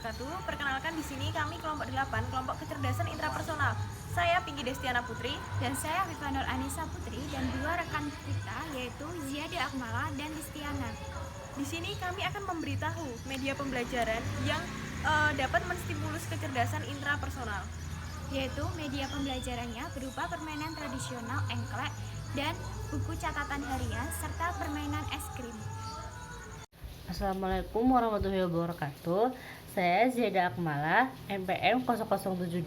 wabarakatuh. Perkenalkan di sini kami kelompok 8, kelompok kecerdasan intrapersonal. Saya Pinky Destiana Putri dan saya Viva Nur Anissa Putri dan dua rekan kita yaitu Ziada Akmala dan Listiana. Di sini kami akan memberitahu media pembelajaran yang dapat menstimulus kecerdasan intrapersonal. Yaitu media pembelajarannya berupa permainan tradisional engklek dan buku catatan harian serta permainan es krim. Assalamualaikum warahmatullahi wabarakatuh. Saya Ziada Akmala, MPM 0072.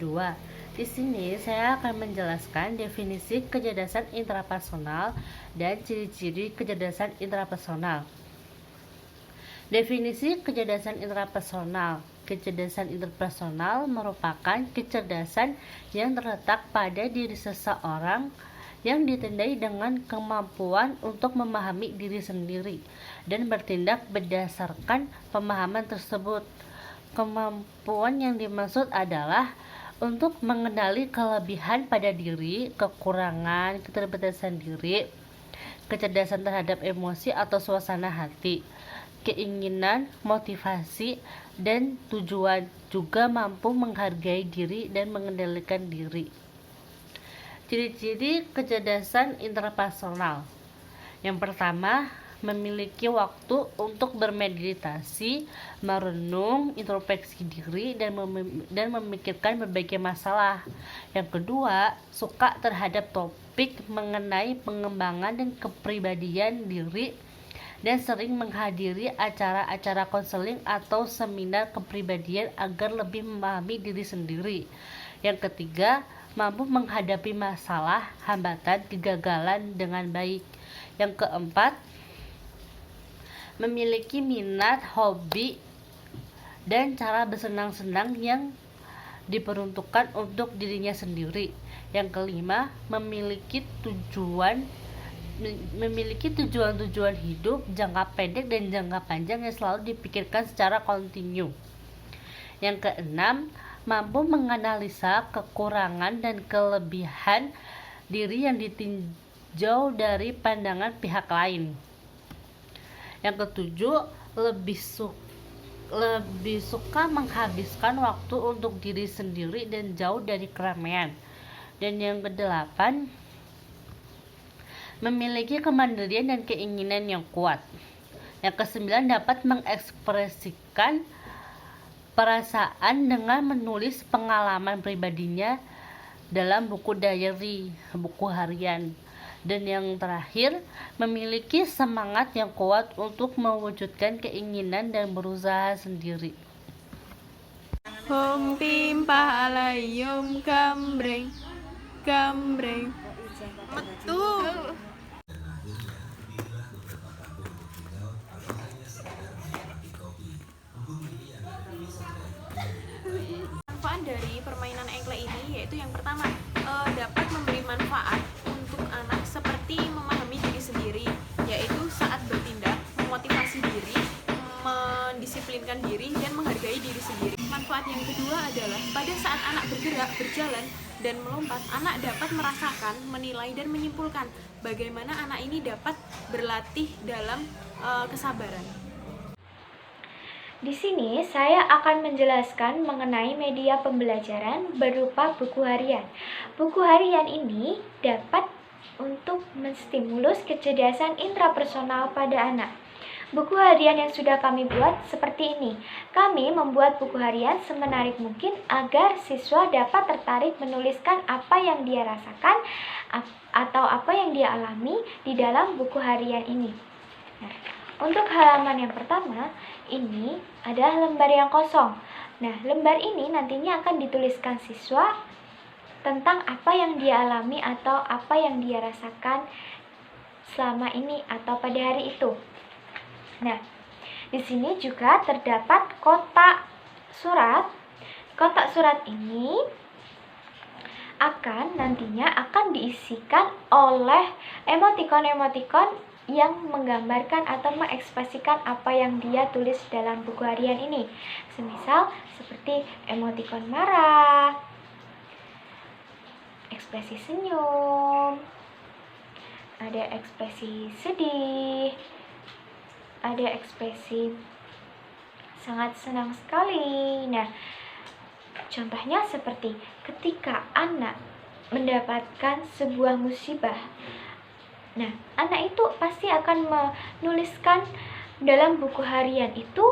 Di sini saya akan menjelaskan definisi kecerdasan intrapersonal dan ciri-ciri kecerdasan intrapersonal. Definisi kecerdasan intrapersonal. Kecerdasan intrapersonal merupakan kecerdasan yang terletak pada diri seseorang yang ditandai dengan kemampuan untuk memahami diri sendiri dan bertindak berdasarkan pemahaman tersebut. Kemampuan yang dimaksud adalah untuk mengenali kelebihan pada diri, kekurangan, keterbatasan diri, kecerdasan terhadap emosi atau suasana hati, keinginan, motivasi, dan tujuan, juga mampu menghargai diri dan mengendalikan diri. Ciri-ciri kecerdasan intrapersonal. Yang pertama, memiliki waktu untuk bermeditasi, merenung, introspeksi diri, dan memikirkan berbagai masalah. Yang kedua, suka terhadap topik mengenai pengembangan dan kepribadian diri dan sering menghadiri acara-acara konseling atau seminar kepribadian agar lebih memahami diri sendiri. Yang ketiga, mampu menghadapi masalah, hambatan, kegagalan dengan baik. Yang keempat, memiliki minat, hobi, dan cara bersenang-senang yang diperuntukkan untuk dirinya sendiri. Yang kelima, memiliki tujuan hidup jangka pendek dan jangka panjang yang selalu dipikirkan secara kontinu. Yang keenam, mampu menganalisa kekurangan dan kelebihan diri yang ditinjau dari pandangan pihak lain. Yang ketujuh, lebih suka menghabiskan waktu untuk diri sendiri dan jauh dari keramaian. Dan yang kedelapan, memiliki kemandirian dan keinginan yang kuat. Yang kesembilan, dapat mengekspresikan perasaan dengan menulis pengalaman pribadinya dalam buku diary, buku harian. Dan yang terakhir, memiliki semangat yang kuat untuk mewujudkan keinginan dan berusaha sendiri. Hom pimpah alayum gambreng metu. Manfaat dari permainan engklek ini yaitu yang pertama, dapat memberi manfaat untuk anak seperti memahami diri sendiri, yaitu saat bertindak, memotivasi diri, mendisiplinkan diri, dan menghargai diri sendiri. Manfaat yang kedua adalah pada saat anak bergerak, berjalan, dan melompat, anak dapat merasakan, menilai, dan menyimpulkan bagaimana anak ini dapat berlatih dalam kesabaran. Di sini saya akan menjelaskan mengenai media pembelajaran berupa buku harian. Buku harian ini dapat untuk menstimulus kecerdasan intrapersonal pada anak. Buku harian yang sudah kami buat seperti ini. Kami membuat buku harian semenarik mungkin agar siswa dapat tertarik menuliskan apa yang dia rasakan atau apa yang dia alami di dalam buku harian ini. Nah, untuk halaman yang pertama, ini adalah lembar yang kosong. Nah, lembar ini nantinya akan dituliskan siswa tentang apa yang dia alami atau apa yang dia rasakan selama ini atau pada hari itu. Nah, di sini juga terdapat kotak surat. Kotak surat ini nantinya akan diisikan oleh emotikon-emotikon yang menggambarkan atau mengekspresikan apa yang dia tulis dalam buku harian ini. Semisal seperti emotikon marah, ekspresi senyum, ada ekspresi sedih, ada ekspresi sangat senang sekali. Nah, contohnya seperti ketika anak mendapatkan sebuah musibah. Nah, anak itu pasti akan menuliskan dalam buku harian itu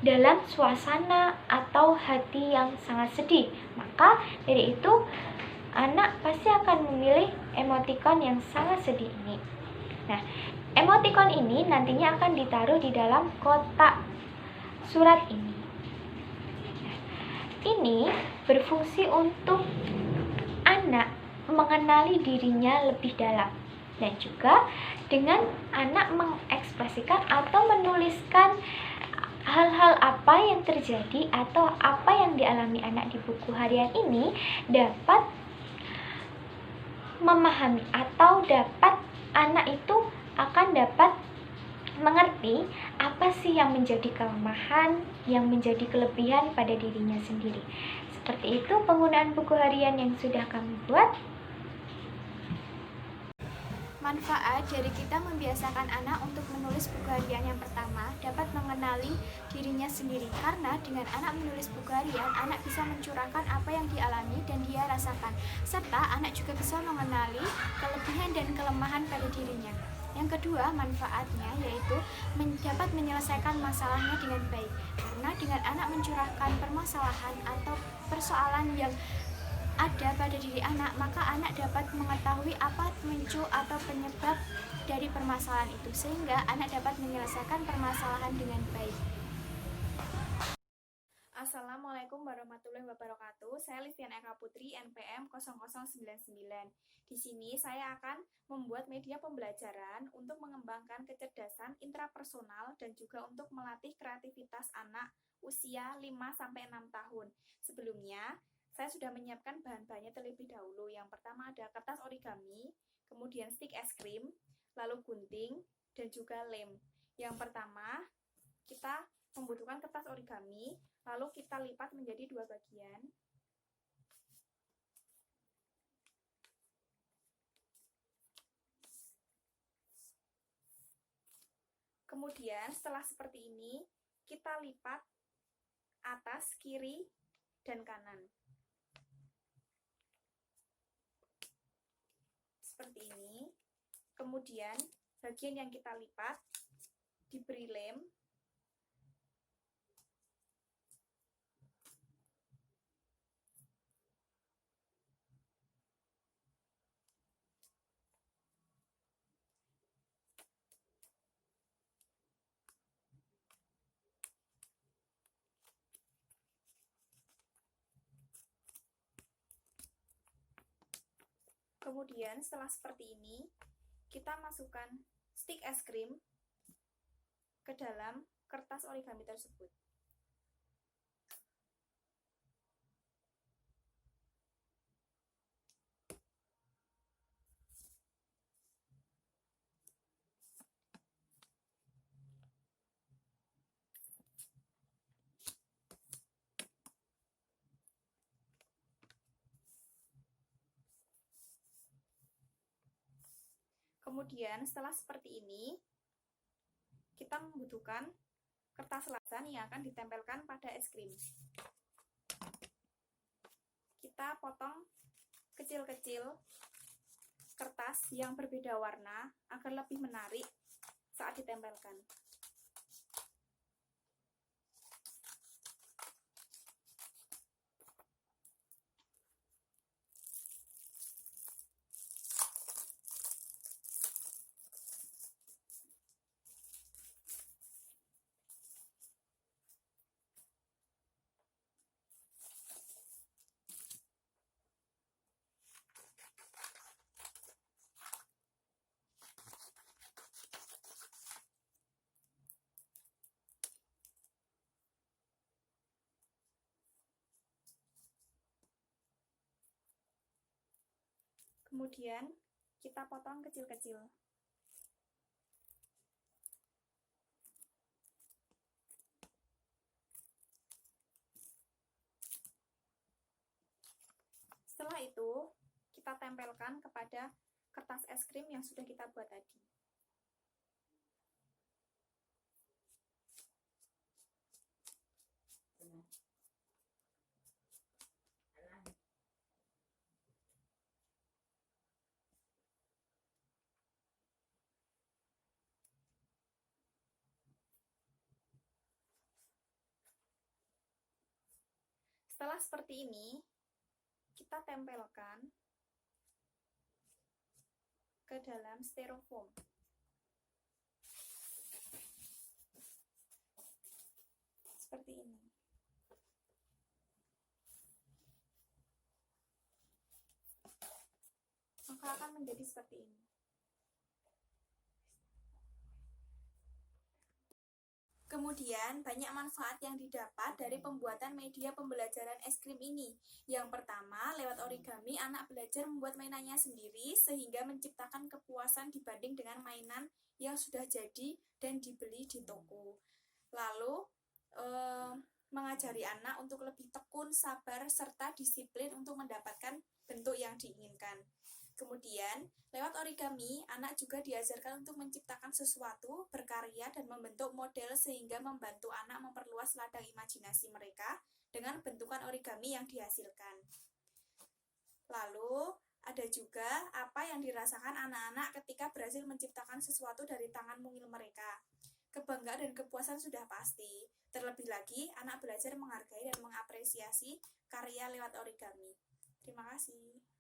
dalam suasana atau hati yang sangat sedih. Maka dari itu anak pasti akan memilih emotikon yang sangat sedih ini. Nah, emotikon ini nantinya akan ditaruh di dalam kotak surat ini. Nah, ini berfungsi untuk anak mengenali dirinya lebih dalam, dan juga dengan anak mengekspresikan atau menuliskan hal-hal apa yang terjadi atau apa yang dialami anak di buku harian ini dapat memahami atau anak itu akan dapat mengerti apa sih yang menjadi kelemahan, yang menjadi kelebihan pada dirinya sendiri. Seperti itu penggunaan buku harian yang sudah kami buat. Manfaat dari kita membiasakan anak untuk menulis buku harian yang pertama dapat mengenali dirinya sendiri, karena dengan anak menulis buku harian, anak bisa mencurahkan apa yang dialami dan dia rasakan, serta anak juga bisa mengenali kelebihan dan kelemahan pada dirinya. Yang kedua, manfaatnya yaitu dapat menyelesaikan masalahnya dengan baik, karena dengan anak mencurahkan permasalahan atau persoalan yang ada pada diri anak, maka anak dapat mengetahui apa pemicu atau penyebab dari permasalahan itu, sehingga anak dapat menyelesaikan permasalahan dengan baik. Assalamualaikum warahmatullahi wabarakatuh. Saya Liviana Eka Putri, NPM 0099. Di sini saya akan membuat media pembelajaran untuk mengembangkan kecerdasan intrapersonal dan juga untuk melatih kreativitas anak usia 5-6 tahun. Sebelumnya, saya sudah menyiapkan bahan-bahannya terlebih dahulu. Yang pertama ada kertas origami, kemudian stik es krim, lalu gunting, dan juga lem. Yang pertama, kita membutuhkan kertas origami, lalu kita lipat menjadi 2 bagian. Kemudian setelah seperti ini, kita lipat atas, kiri, dan kanan. Seperti ini. Kemudian bagian yang kita lipat diberi lem. Kemudian setelah seperti ini, kita masukkan stik es krim ke dalam kertas origami tersebut. Kemudian setelah seperti ini, kita membutuhkan kertas lasan yang akan ditempelkan pada es krim. Kita potong kecil-kecil kertas yang berbeda warna agar lebih menarik saat ditempelkan. Kemudian kita potong kecil-kecil. Setelah itu, kita tempelkan kepada kertas es krim yang sudah kita buat tadi. Setelah seperti ini, kita tempelkan ke dalam styrofoam. Seperti ini. Maka akan menjadi seperti ini. Kemudian, banyak manfaat yang didapat dari pembuatan media pembelajaran es krim ini. Yang pertama, lewat origami, anak belajar membuat mainannya sendiri sehingga menciptakan kepuasan dibanding dengan mainan yang sudah jadi dan dibeli di toko. Lalu, mengajari anak untuk lebih tekun, sabar, serta disiplin untuk mendapatkan bentuk yang diinginkan. Kemudian, lewat origami, anak juga diajarkan untuk menciptakan sesuatu, berkarya, dan membentuk model sehingga membantu anak memperluas ladang imajinasi mereka dengan bentukan origami yang dihasilkan. Lalu, ada juga apa yang dirasakan anak-anak ketika berhasil menciptakan sesuatu dari tangan mungil mereka. Kebanggaan dan kepuasan sudah pasti. Terlebih lagi, anak belajar menghargai dan mengapresiasi karya lewat origami. Terima kasih.